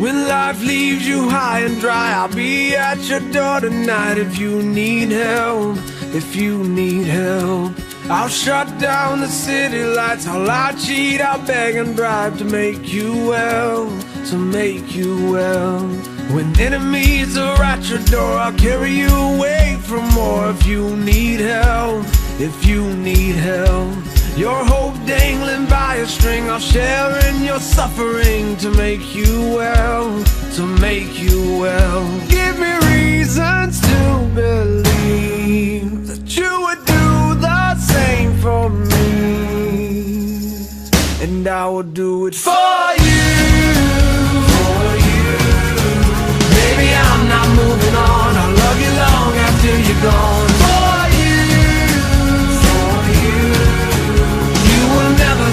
When life leaves you high and dry, I'll be at your door tonight. If you need help, if you need help, I'll shut down the city lights. I'll cheat, I'll beg and bribe to make you well, to make you well. When enemies are at your door, I'll carry you away from more. If you need help, if you need help, your hope dangling by a string, I'll share in your suffering to make you well, to make you well. Give me reasons to believe that you would do the same for me, and I will do it for you, for you. Baby, I'm not moving on. I'll love you long after you're gone.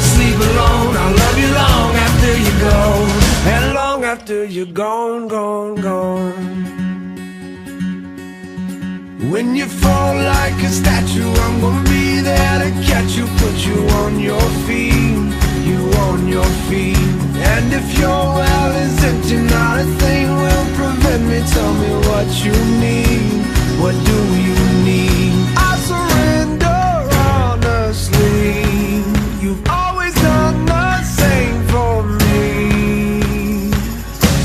Sleep alone, I'll love you long after you go, and long after you're gone, gone, gone. When you fall like a statue, I'm gonna be there to catch you, put you on your feet, you on your feet. And if your well is empty, not a thing will prevent me. Tell me what you need, what do you need? I surrender honestly. You've always done the same for me,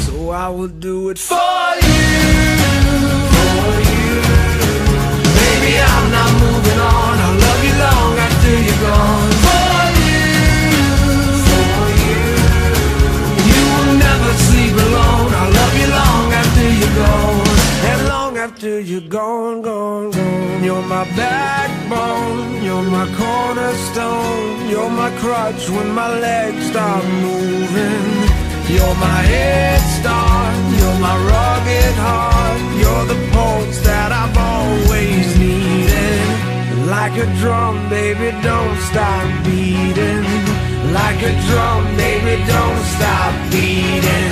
so I will do it for you, for you. Baby, I'm not moving on. I'll love you long after you're gone. For you, for you. You will never sleep alone. I'll love you long after you're gone, and long after you're gone, gone, gone. You're my backbone, you're my cornerstone, you're my crutch when my legs stop moving. You're my head start, you're my rugged heart, you're the pulse that I've always needed. Like a drum, baby, don't stop beating. Like a drum, baby, don't stop beating.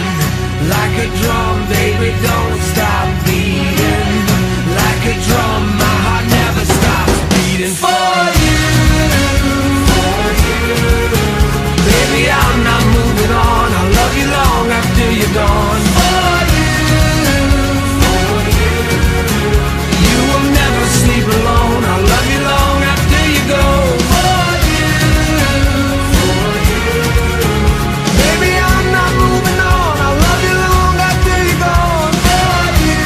Like a drum, baby, don't stop beating. Like a drum, my heart never stops beating. For you, for you. Baby, I'm not moving on. I'll love you long after you're gone. For you, for you. You will never sleep alone. I'll love you long after you go. For you, for you. Baby, I'm not moving on. I'll love you long after you're gone. For you,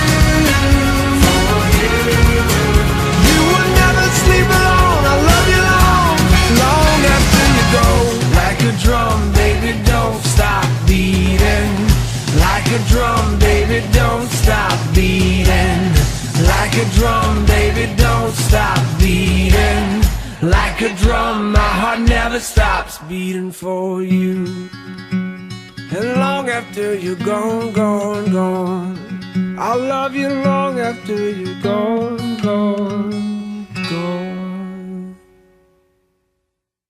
for you. You will never sleep alone. I'll love you long, long after you go. Like a drum, baby, don't stop beating. Like a drum, baby, don't stop beating. Like a drum, baby, don't stop beating. Like a drum, my heart never stops beating for you. And long after you're gone, gone, gone, I'll love you long after you're gone, gone.